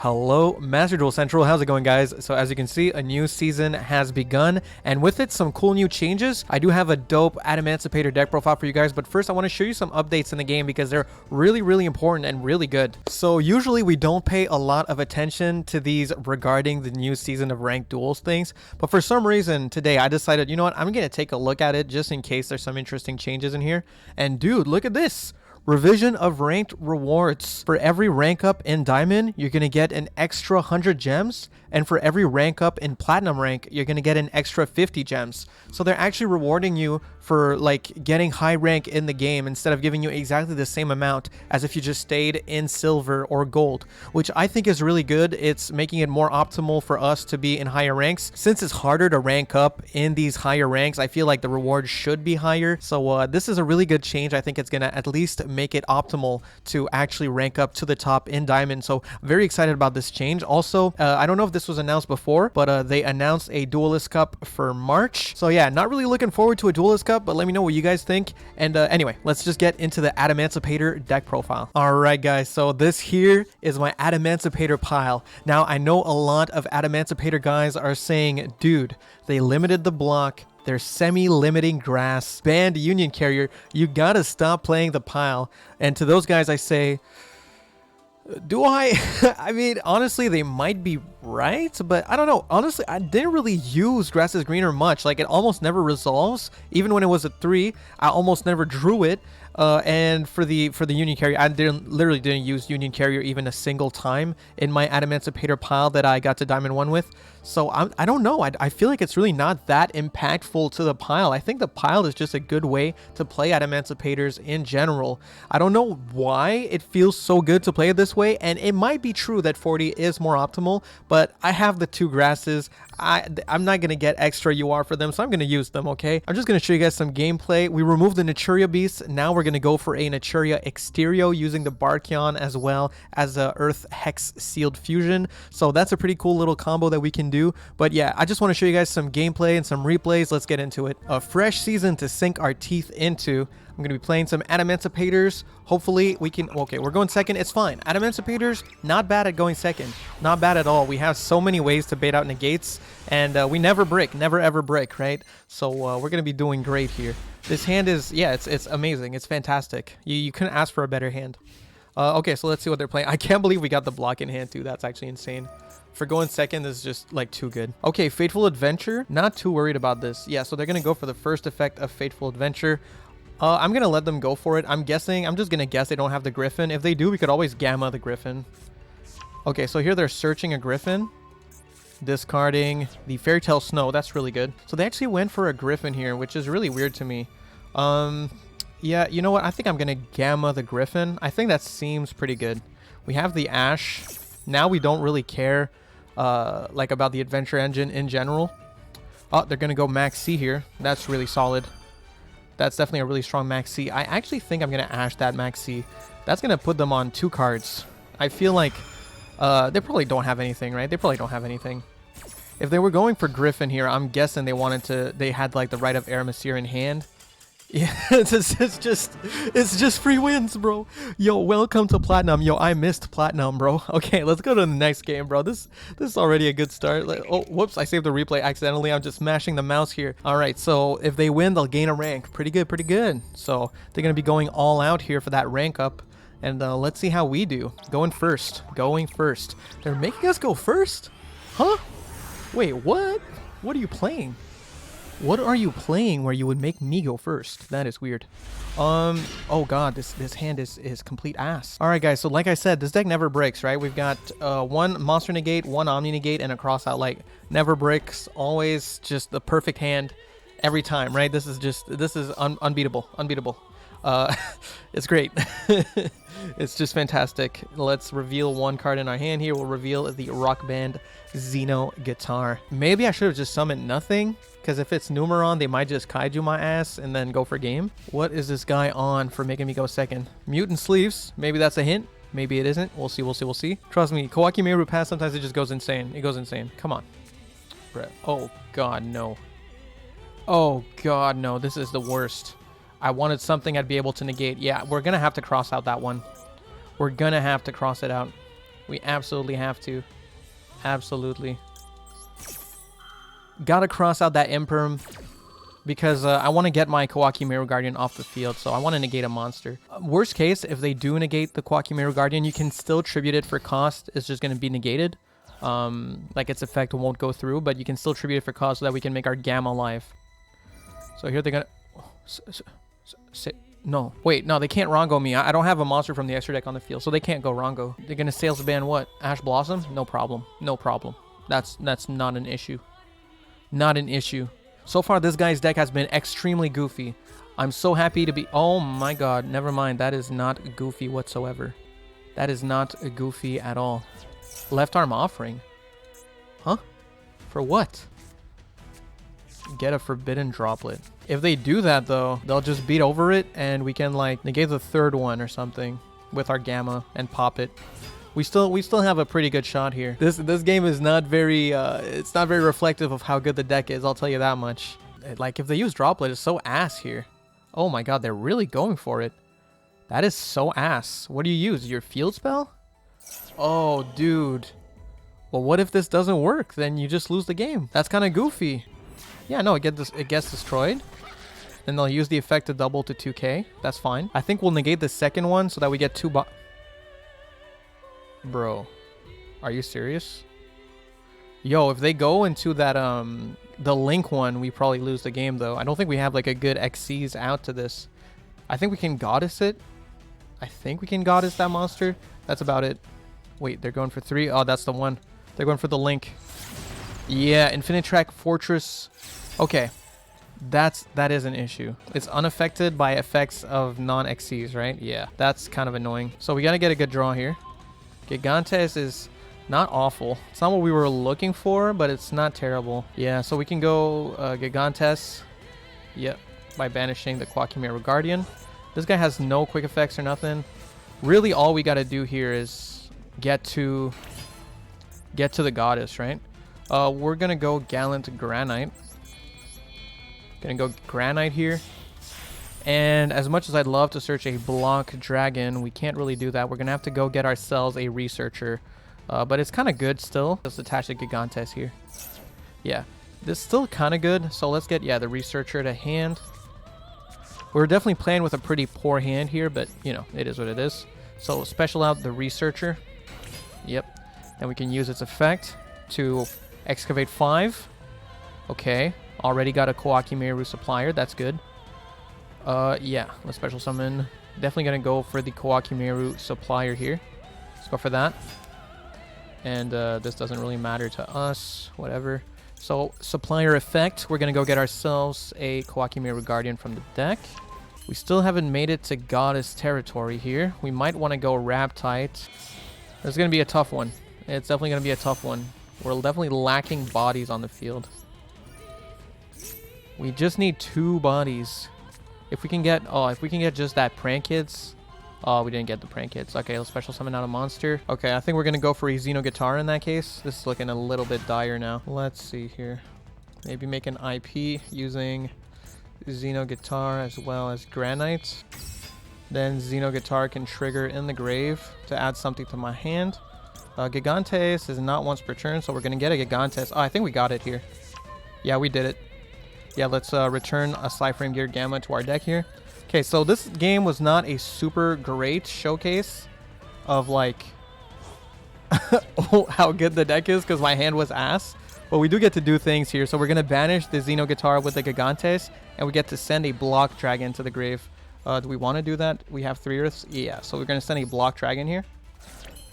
Hello, Master Duel Central. How's it going, guys? So as you can see, a new season has begun, and with it, some cool new changes. I do have a dope Adamancipator deck profile for you guys, but first I want to show you some updates in the game because they're really important and really good. So usually we don't pay a lot of attention to these regarding the new season of ranked duels things, but for some reason today I decided, you know what, I'm gonna take a look at it just in case there's some interesting changes in here. And dude, look at this. Revision of ranked rewards. For every rank up in diamond, you're going to get an extra 100 gems. And for every rank up in platinum rank, you're going to get an extra 50 gems. So they're actually rewarding you for like getting high rank in the game instead of giving you exactly the same amount as if you just stayed in silver or gold, which I think is really good. It's making it more optimal for us to be in higher ranks. Since it's harder to rank up in these higher ranks, I feel like the rewards should be higher. So this is a really good change. I think it's going to at least make it optimal to actually rank up to the top in diamond. So very excited about this change. Also, I don't know if this was announced before, but they announced a Duelist Cup for March. So yeah, not really looking forward to a Duelist Cup, but let me know what you guys think. And anyway, let's just get into the Adamancipator deck profile. All right, guys, so this here is my Adamancipator pile. Now, I know a lot of Adamancipator guys are saying, dude, they limited the block, they're semi-limiting grass, banned Union Carrier, you gotta stop playing the pile. And to those guys I say, do I? I mean, honestly, they might be right, but I don't know. Honestly, I didn't really use Grass is Greener much. Like, it almost never resolves. Even when it was a 3, I almost never drew it. And for the Union Carrier, I literally didn't use Union Carrier even a single time in my Adamancipator pile that I got to Diamond 1 with. So I don't know. I feel like it's really not that impactful to the pile. I think the pile is just a good way to play Adamancipators in general. I don't know why it feels so good to play it this way, and it might be true that 40 is more optimal, but I have the 2 grasses. I'm not going to get extra UR for them, so I'm going to use them, okay? I'm just going to show you guys some gameplay. We removed the Naturia beast. Now we're going to go for a Naturia Exterio using the Barkion as well as a Earth Hex Sealed Fusion. So that's a pretty cool little combo that we can do. But yeah, I just want to show you guys some gameplay and some replays. Let's get into it. A fresh season to sink our teeth into. I'm going to be playing some Adamancipators. Hopefully we can... Okay, we're going second. It's fine. Adamancipators, not bad at going second. Not bad at all. We have so many ways to bait out negates, and we never break. Never ever break, right? So we're going to be doing great here. This hand is... Yeah, it's amazing. It's fantastic. You couldn't ask for a better hand. Okay, so let's see what they're playing. I can't believe we got the block in hand, too. That's actually insane. For going second, this is just like too good. Okay, Fateful Adventure. Not too worried about this. Yeah, so they're going to go for the first effect of Fateful Adventure. I'm going to let them go for it. I'm just going to guess they don't have the Griffin. If they do, we could always Gamma the Griffin. Okay, so here they're searching a Griffin. Discarding the Fairy Tale Snow. That's really good. So they actually went for a Griffin here, which is really weird to me. Yeah, you know what? I think I'm going to Gamma the Griffin. I think that seems pretty good. We have the Ash. Now we don't really care like about the Adventure Engine in general. Oh, they're going to go Max C here. That's really solid. That's definitely a really strong Max C. I actually think I'm going to Ash that Max C. That's going to put them on 2 cards. I feel like they probably don't have anything, right? They probably don't have anything. If they were going for Griffin here, I'm guessing they had like the Rite of Aramasir in hand. Yeah, it's just free wins, bro. Yo, welcome to Platinum. Yo, I missed Platinum, bro. Okay, let's go to the next game, bro. This is already a good start. Like, oh, whoops, I saved the replay accidentally. I'm just mashing the mouse here. All right, so if they win, they'll gain a rank. Pretty good, pretty good. So they're going to be going all out here for that rank up. And let's see how we do. Going first. They're making us go first? Huh? Wait, what? What are you playing? What are you playing where you would make me go first? That is weird. Oh god, this hand is complete ass. Alright guys, so like I said, this deck never breaks, right? We've got 1 Monster Negate, 1 Omni Negate, and a Crossout Light. Never breaks, always just the perfect hand every time, right? This is unbeatable. It's great. It's just fantastic. Let's reveal 1 card in our hand here. We'll reveal the Rock Band Xeno Guitar. Maybe I should have just summoned nothing, because if it's Numeron, they might just kaiju my ass and then go for game. What is this guy on for making me go second? Mutant Sleeves. Maybe that's a hint. Maybe it isn't. We'll see. Trust me, Kawaki Meru Pass, sometimes it just goes insane. It goes insane. Come on. Oh, God, no. Oh, God, no. This is the worst. I wanted something I'd be able to negate. Yeah, we're going to have to cross out that one. We're going to have to cross it out. We absolutely have to. Absolutely. Gotta cross out that Imperm because I want to get my Kawakimeru Guardian off the field, so I want to negate a monster. Worst case, if they do negate the Kawakimeru Guardian, you can still tribute it for cost. It's just going to be negated. Like its effect won't go through, but you can still tribute it for cost so that we can make our Gamma live. So here they're going to... No, wait, no, they can't Rongo me. I don't have a monster from the extra deck on the field, so they can't go Rongo. They're going to sales ban what? Ash Blossom? No problem. No problem. That's not an issue. Not an issue. So far, this guy's deck has been extremely goofy. I'm so happy to be... Oh my god, never mind. That is not goofy whatsoever. That is not goofy at all. Left arm offering. Huh? For what? Get a forbidden droplet. If they do that though, they'll just beat over it and we can like negate the third one or something with our Gamma and pop it. We still have a pretty good shot here. This game is not very it's not very reflective of how good the deck is, I'll tell you that much. Like if they use droplet, it's so ass here. Oh my god, they're really going for it. That is so ass. What do you use? Your field spell? Oh, dude. Well, what if this doesn't work? Then you just lose the game. That's kind of goofy. Yeah, no, it gets destroyed. Then they'll use the effect to double to 2k. That's fine. I think we'll negate the second one so that we get 2 Bro, are you serious? Yo, if they go into that the Link one, we probably lose the game though. I don't think we have like a good XCs out to this. I think we can Goddess it. I think we can Goddess that monster. That's about it. Wait, they're going for 3. Oh, that's the one. They're going for the Link. Yeah, Infinite Track Fortress. Okay. That is an issue. It's unaffected by effects of non-XCs, right? Yeah, that's kind of annoying. So we got to get a good draw here. Gigantes is not awful. It's not what we were looking for, but it's not terrible. Yeah, so we can go Gigantes. Yep, by banishing the Kawakimeru Guardian. This guy has no quick effects or nothing. Really, all we got to do here is get to the Goddess, right? We're going to go Gallant Granite. Gonna go Granite here. And as much as I'd love to search a block dragon, we can't really do that. We're gonna have to go get ourselves a researcher. But it's kind of good still. Let's attach the Gigantes here. Yeah, this is still kind of good. So let's get, yeah, the researcher to hand. We're definitely playing with a pretty poor hand here, but you know, it is what it is. So special out the researcher. Yep. Then we can use its effect to excavate 5. Okay. Already got a Kawakimeru supplier. That's good. Yeah. Let's special summon. Definitely going to go for the Kawakimeru supplier here. Let's go for that. And this doesn't really matter to us. Whatever. So, supplier effect. We're going to go get ourselves a Kawakimeru Guardian from the deck. We still haven't made it to Goddess territory here. We might want to go Raptite. It's going to be a tough one. It's definitely going to be a tough one. We're definitely lacking bodies on the field. We just need 2 bodies. If we can get, if we can get just that Prank Kids. Oh, we didn't get the Prank Kids. Okay, let's special summon out a monster. Okay, I think we're going to go for a Xeno Guitar in that case. This is looking a little bit dire now. Let's see here. Maybe make an IP using Xeno Guitar as well as Granite. Then Xeno Guitar can trigger in the grave to add something to my hand. Gigantes is not once per turn, so we're going to get a Gigantes. Oh, I think we got it here. Yeah, we did it. Yeah, let's return a Slyframe Gear Gamma to our deck here. Okay, so this game was not a super great showcase of, like, how good the deck is, because my hand was ass. But we do get to do things here. So we're going to banish the Xeno Guitar with the Gigantes, and we get to send a Block Dragon to the grave. Do we want to do that? We have 3 Earths? Yeah, so we're going to send a Block Dragon here.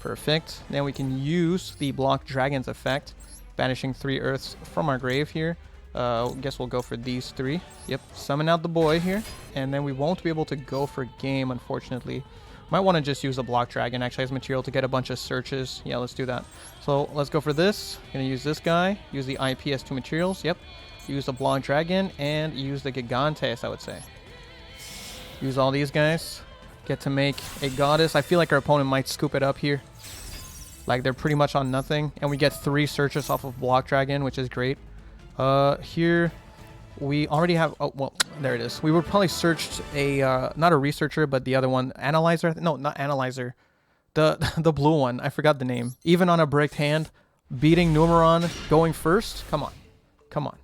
Perfect. Then we can use the Block Dragon's effect, banishing 3 Earths from our grave here. Guess we'll go for these 3. Yep, summon out the boy here. And then we won't be able to go for game, unfortunately. Might want to just use a Block Dragon, actually, as material to get a bunch of searches. Yeah, let's do that. So let's go for this. Gonna use this guy. Use the IP as 2 materials. Yep. Use the Block Dragon and use the Gigantes, I would say. Use all these guys. Get to make a Goddess. I feel like our opponent might scoop it up here. Like, they're pretty much on nothing. And we get 3 searches off of Block Dragon, which is great. Here we already have, oh, well, there it is. We would probably searched a, not a researcher, but the other one, analyzer. No, not analyzer. The blue one. I forgot the name. Even on a bricked hand, beating Numeron, going first. Come on. Come on.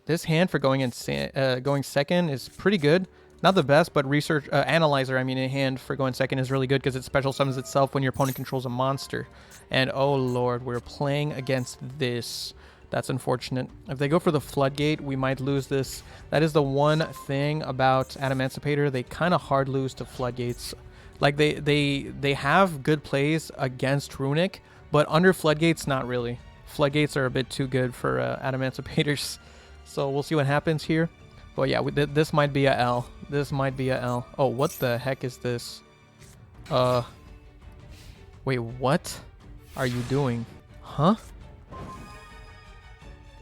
This hand for going second is pretty good. Not the best, but analyzer, I mean, in hand for going second is really good because it special summons itself when your opponent controls a monster. And oh lord, we're playing against this. That's unfortunate. If they go for the floodgate, we might lose this. That is the one thing about Adamancipator. They kind of hard lose to floodgates. Like they have good plays against Runick, but under floodgates, not really. Floodgates are a bit too good for Adamancipators. So we'll see what happens here. But yeah, this might be a L. This might be a L. Oh, what the heck is this? Wait, what are you doing? Huh?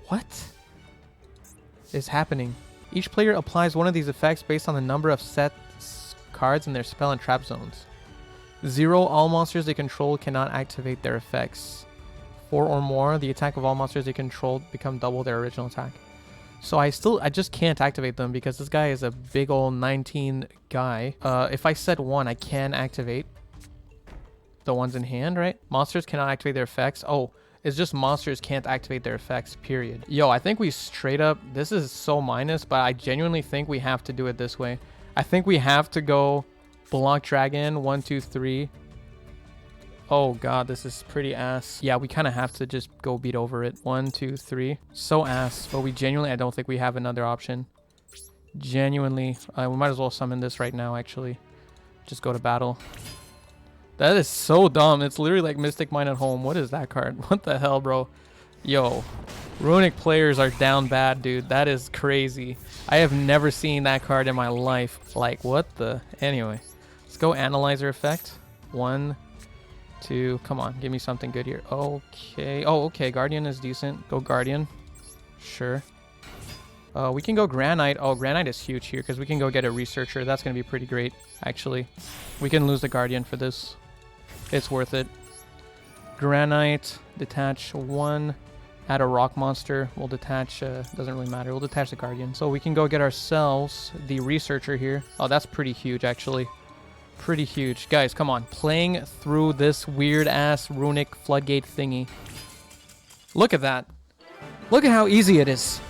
What is happening? Each player applies one of these effects based on the number of set cards in their spell and trap zones. 0, all monsters they control cannot activate their effects. 4 or more, the attack of all monsters they control become double their original attack. So I just can't activate them because this guy is a big old 19 guy. If I set 1, I can activate the ones in hand, right? Monsters cannot activate their effects. Oh, it's just monsters can't activate their effects, period. Yo, I think we straight up, this is so minus, but I genuinely think we have to do it this way. I think we have to go block dragon, 1, 2, 3. Oh god, this is pretty ass. Yeah, we kind of have to just go beat over it. 1, 2, 3. So ass, but we genuinely, I don't think we have another option. Genuinely, we might as well summon this right now, actually. Just go to battle. That is so dumb. It's literally like Mystic Mine at home. What is that card? What the hell, bro? Yo, Runick players are down bad, dude. That is crazy. I have never seen that card in my life. Like, what the? Anyway, let's go analyzer effect. 1, 2. Come on, give me something good here. Okay. Oh, okay. Guardian is decent. Go Guardian. Sure. We can go Granite. Oh, Granite is huge here because we can go get a Researcher. That's going to be pretty great, actually. We can lose the Guardian for this. It's worth it. Granite, detach 1, add a rock monster. We'll detach, doesn't really matter. We'll detach the Guardian. So we can go get ourselves the Researcher here. Oh, that's pretty huge, actually. Pretty huge. Guys, come on. Playing through this weird-ass Runick floodgate thingy. Look at that. Look at how easy it is.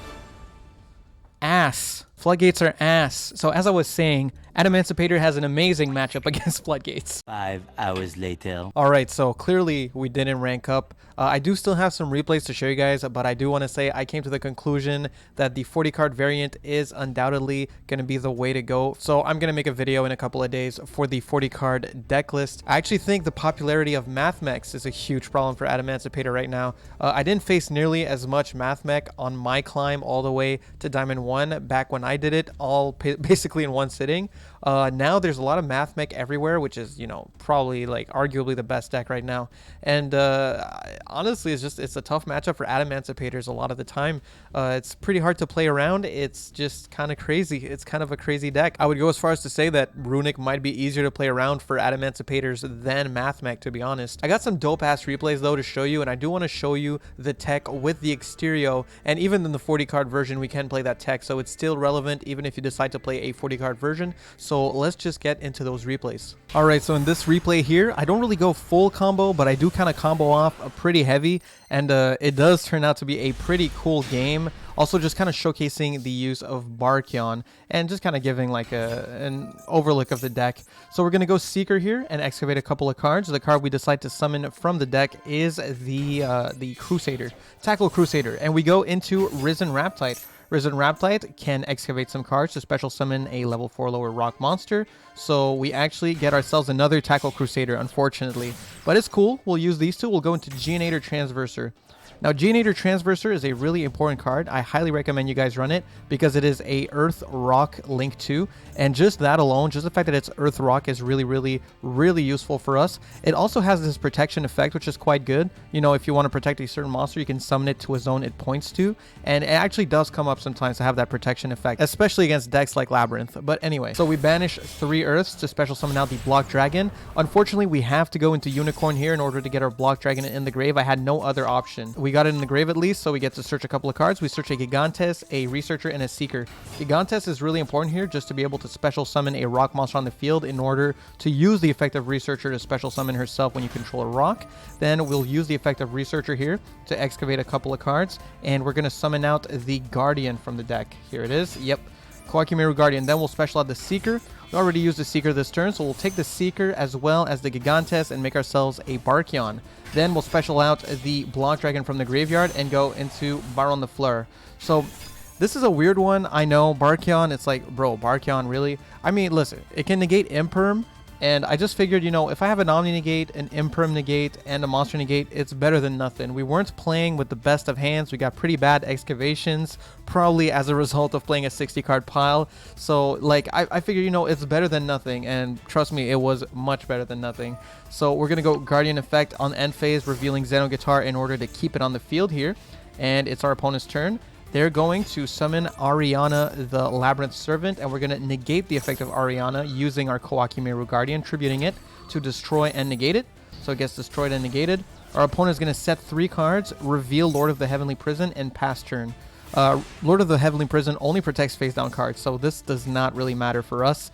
Ass. Floodgates are ass. So as I was saying, Adamancipator has an amazing matchup against floodgates. 5 hours later. All right, so clearly we didn't rank up. I do still have some replays to show you guys, but I do want to say I came to the conclusion that the 40 card variant is undoubtedly going to be the way to go. So I'm going to make a video in a couple of days for the 40 card deck list. I actually think the popularity of Mathmech is a huge problem for Adamancipator right now. I didn't face nearly as much Mathmech on my climb all the way to Diamond 1 back when I did it all basically in one sitting. Now there's a lot of Mathmech everywhere, which is, you know, probably like arguably the best deck right now. And honestly, it's a tough matchup for Adamancipators a lot of the time. It's pretty hard to play around. It's just kind of crazy. It's kind of a crazy deck. I would go as far as to say that Runick might be easier to play around for Adamancipators than Mathmech, to be honest. I got some dope ass replays though to show you, and I do want to show you the tech with the Exterio, and even in the 40 card version we can play that tech, so it's still relevant even if you decide to play a 40 card version. So let's just get into those replays. All right, so in this replay here, I don't really go full combo, but I do kind of combo off a pretty heavy, and it does turn out to be a pretty cool game. Also just kind of showcasing the use of Barkion and just kind of giving like an overlook of the deck. So we're going to go Seeker here and excavate a couple of cards. The card we decide to summon from the deck is the Crusader, Tackle Crusader, and we go into Risen Raptite. Risen Raptite can excavate some cards to special summon a level 4 lower rock monster. So we actually get ourselves another Tackle Crusader, unfortunately. But it's cool. We'll use these two. We'll go into Geonator Transverser. Now, Geonator Transverser is a really important card. I highly recommend you guys run it because it is a Earth Rock Link 2. And just that alone, just the fact that it's Earth Rock is really, really, really useful for us. It also has this protection effect, which is quite good. You know, if you want to protect a certain monster, you can summon it to a zone it points to. And it actually does come up sometimes to have that protection effect, especially against decks like Labyrinth. But anyway, so we banish 3 Earths to special summon out the Block Dragon. Unfortunately, we have to go into Unicorn here in order to get our Block Dragon in the grave. I had no other option. we got it in the grave at least, so we get to search a couple of cards. We search a Gigantes, a Researcher, and a Seeker. Gigantes is really important here just to be able to special summon a rock monster on the field in order to use the effect of Researcher to special summon herself when you control a rock. Then we'll use the effect of Researcher here to excavate a couple of cards, and we're going to summon out the Guardian from the deck. Here it is. Yep. Kowakimeru Guardian. Then we'll special out the Seeker. We already used the Seeker this turn, so we'll take the Seeker as well as the Gigantes and make ourselves a Barkion. Then we'll special out the Block Dragon from the graveyard and go into Baron the Fleur. So this is a weird one. I know, Barkion, it's like, bro, Barkion, really? I mean, listen, it can negate Imperm. And I just figured, you know, if I have an Omni Negate, an Imperm Negate, and a Monster Negate, it's better than nothing. We weren't playing with the best of hands. We got pretty bad excavations, probably as a result of playing a 60-card pile. So, like, I figured, you know, it's better than nothing. And trust me, it was much better than nothing. So we're going to go Guardian Effect on end phase, revealing Xenoguitar in order to keep it on the field here. And it's our opponent's turn. They're going to summon Ariana, the Labyrinth Servant, and we're going to negate the effect of Ariana using our Kowakimeru Guardian, tributing it to destroy and negate it. So it gets destroyed and negated. Our opponent is going to set 3 cards, reveal Lord of the Heavenly Prison, and pass turn. Lord of the Heavenly Prison only protects face-down cards, so this does not really matter for us.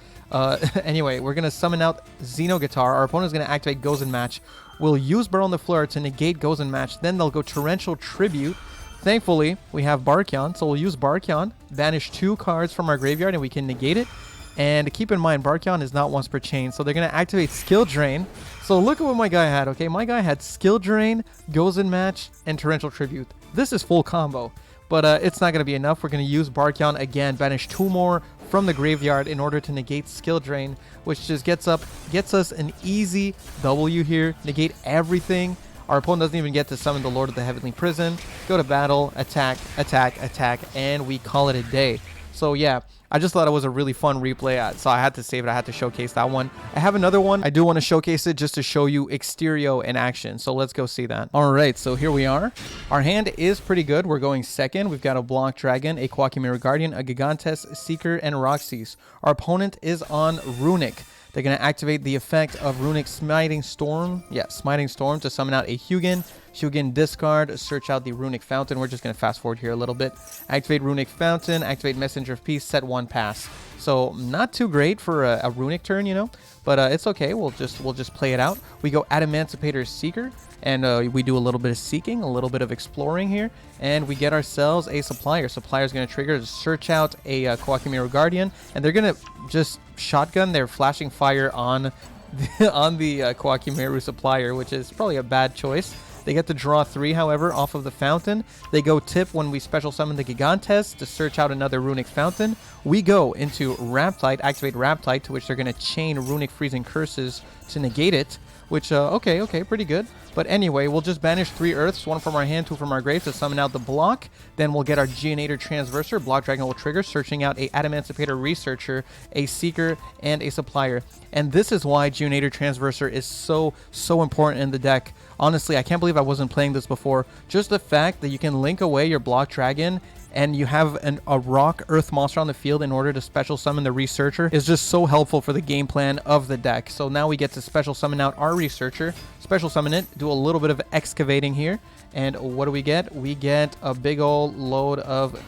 Anyway, we're going to summon out Xenoguitar. Our opponent is going to activate Gozen Match. We'll use Baron the Fleur to negate Gozen Match. Then they'll go Torrential Tribute. Thankfully, we have Barkion, so we'll use Barkion, banish 2 cards from our graveyard, and we can negate it. And keep in mind, Barkion is not once per chain, so they're going to activate Skill Drain. So look at what my guy had, okay? My guy had Skill Drain, Gozen Match, and Torrential Tribute. This is full combo, but it's not going to be enough. We're going to use Barkion again, banish 2 more from the graveyard in order to negate Skill Drain, which just gets us an easy W here, negate everything. Our opponent doesn't even get to summon the Lord of the Heavenly Prison. Go to battle, attack, attack, attack, and we call it a day. So yeah, I just thought it was a really fun replay, so I had to save it. I had to showcase that one. I have another one. I do want to showcase it just to show you Exterio in action. So let's go see that. All right, so here we are. Our hand is pretty good. We're going second. We've got a Block Dragon, a Kowakimeru Guardian, a Gigantes, Seeker, and Roxy's. Our opponent is on Runick. They're going to activate the effect of Runick Smiting Storm. Yeah, Smiting Storm to summon out a Hugin. Hugin discard, search out the Runick Fountain. We're just going to fast forward here a little bit. Activate Runick Fountain, activate Messenger of Peace, set 1 pass. So not too great for a Runick turn, you know, but it's okay. We'll just play it out. We go Adamancipator Seeker, and we do a little bit of seeking, a little bit of exploring here, and we get ourselves a Supplier. Supplier is going to trigger to search out a Kowakimeru Guardian, and they're going to just shotgun their flashing fire on the Kowakimeru Supplier, which is probably a bad choice. They get to draw 3, however, off of the fountain. They go tip when we special summon the Gigantes to search out another Runick Fountain. We go into Raptide, activate Raptide, to which they're going to chain Runick Freezing Curses to negate it, which, okay, pretty good. But anyway, we'll just banish 3 Earths, 1 from our hand, 2 from our grave to summon out the block. Then we'll get our Geonator Transverser. Block Dragon will trigger, searching out a Adamancipator Researcher, a Seeker, and a Supplier. And this is why Geonator Transverser is so important in the deck. Honestly, I can't believe I wasn't playing this before. Just the fact that you can link away your Block Dragon and you have a rock earth monster on the field in order to special summon the Researcher is just so helpful for the game plan of the deck. So now we get to special summon out our Researcher, special summon it, do a little bit of excavating here, and what do we get? We get a big old load of...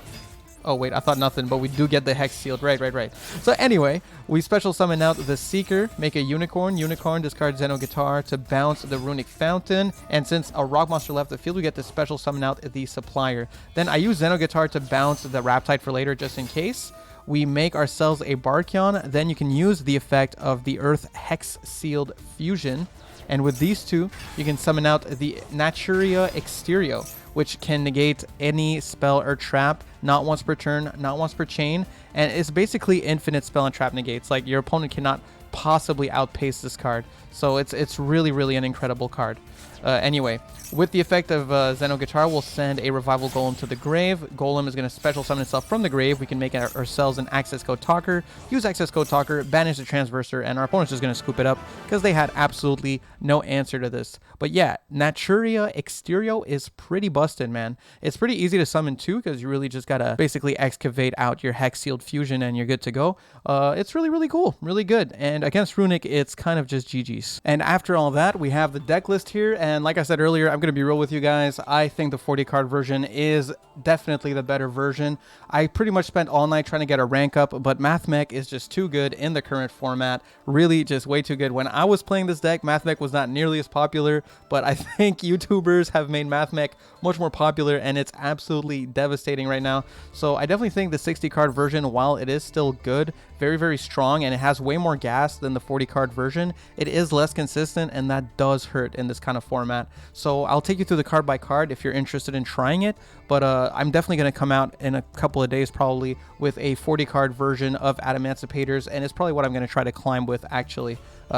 Oh, wait, I thought nothing, but we do get the Hex Sealed. Right. So anyway, we special summon out the Seeker, make a Unicorn. Unicorn, discard Xenoguitar to bounce the Runick Fountain. And since a rock monster left the field, we get to special summon out the Supplier. Then I use Xenoguitar to bounce the Raptide for later, just in case. We make ourselves a Barkion. Then you can use the effect of the Earth Hex Sealed Fusion. And with these 2, you can summon out the Naturia Exterio, which can negate any spell or trap, not once per turn, not once per chain, and it's basically infinite spell and trap negates. Like, your opponent cannot possibly outpace this card, so it's really an incredible card. Anyway, with the effect of Xenoguitar, we'll send a Revival Golem to the grave. Golem is going to special summon itself from the grave. We can make ourselves an Access Code Talker, use Access Code Talker, banish the Transverser, and our opponent's just going to scoop it up because they had absolutely no answer to this. But yeah, Naturia Exterio is pretty busted, man. It's pretty easy to summon too because you really just got to basically excavate out your Hex Sealed Fusion and you're good to go. It's really cool, really good. And against Runick, it's kind of just GG's. And after all that, we have the deck list here. And like I said earlier, I'm going to be real with you guys. I think the 40 card version is definitely the better version. I pretty much spent all night trying to get a rank up, but MathMech is just too good in the current format. Really just way too good. When I was playing this deck, MathMech was not nearly as popular, but I think YouTubers have made MathMech much more popular, and it's absolutely devastating right now. So I definitely think the 60 card version, while it is still good, very, very strong, and it has way more gas than the 40 card version, it is less consistent, and that does hurt in this kind of format. So I'll take you through the card by card if you're interested in trying it, but I'm definitely going to come out in a couple of days probably with a 40 card version of Adamancipators, and it's probably what I'm going to try to climb with actually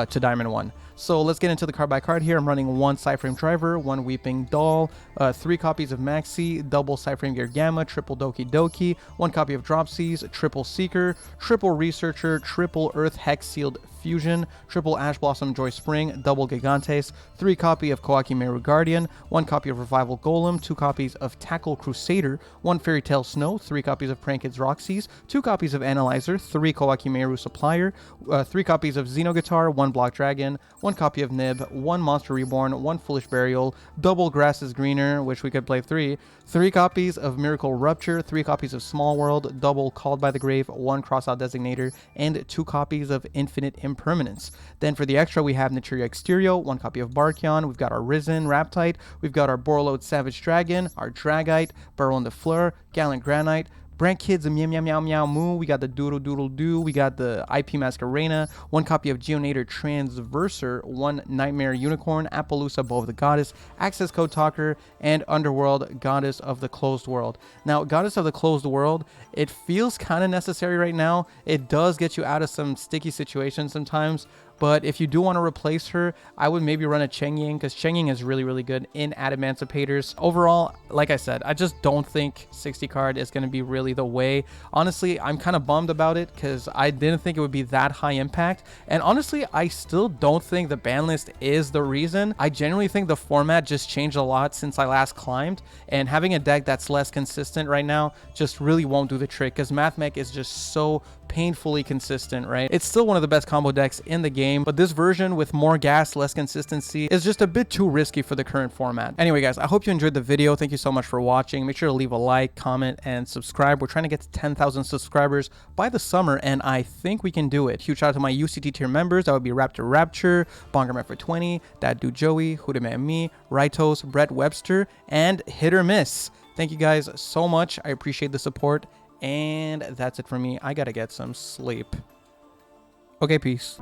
to Diamond 1. So let's get into the card by card here. I'm running 1 Cyframe Driver, 1 Weeping Doll, 3 copies of Maxi, double Cyframe Gear Gamma, triple Doki Doki, 1 copy of Dropsies, triple Seeker, triple Researcher, triple Earth Hex Sealed Fusion, triple Ash Blossom Joy Spring, double Gigantes, 3 copy of Koaki Meru Guardian, 1 copy of Revival Golem, 2 copies of Tackle Crusader, 1 Fairy Tale Snow, 3 copies of Prank Kids Roxy's, 2 copies of Analyzer, 3 Koaki Meru Supplier, 3 copies of Xenoguitar, 1 Block Dragon, 1 copy of Nib, 1 Monster Reborn, 1 Foolish Burial, double Grass is Greener, which we could play 3 copies of Miracle Rupture, 3 copies of Small World, double Called by the Grave, 1 Crossout Designator, and 2 copies of Infinite Impermanence. Then for the extra, we have Naturia Exterio, 1 copy of Barkion, we've got our Risen Raptite, we've got our Borreload Savage Dragon, our Dragite, Burrow the Fleur, Gallant Granite, Brand Kids, a Meow Meow Meow Meow Moo, we got the Doodle Doodle Doo, we got the IP Masquerena, 1 copy of Geonator Transverser, 1 Nightmare Unicorn, Appaloosa Above the Goddess, Access Code Talker, and Underworld Goddess of the Closed World. Now, Goddess of the Closed World, it feels kind of necessary right now. It does get you out of some sticky situations sometimes, but if you do want to replace her, I would maybe run a Cheng Ying, because Cheng Ying is really, really good in Adamancipators. Overall, like I said, I just don't think 60 card is going to be really the way. Honestly, I'm kind of bummed about it because I didn't think it would be that high impact. And honestly, I still don't think the ban list is the reason. I genuinely think the format just changed a lot since I last climbed, and having a deck that's less consistent right now just really won't do the trick, because MathMech is just so painfully consistent, right? It's still one of the best combo decks in the game, but this version with more gas, less consistency is just a bit too risky for the current format. Anyway, guys, I hope you enjoyed the video. Thank you so much for watching. Make sure to leave a like, comment, and subscribe. We're trying to get to 10,000 subscribers by the summer, and I think we can do it. Huge shout out to my UCT tier members. That would be Raptor Rapture, Bongerman for 20, That Dude Joey, Hudeman Me, Ritos, Brett Webster, and Hit or Miss. Thank you guys so much. I appreciate the support. And that's it for me. I gotta get some sleep. Okay, peace.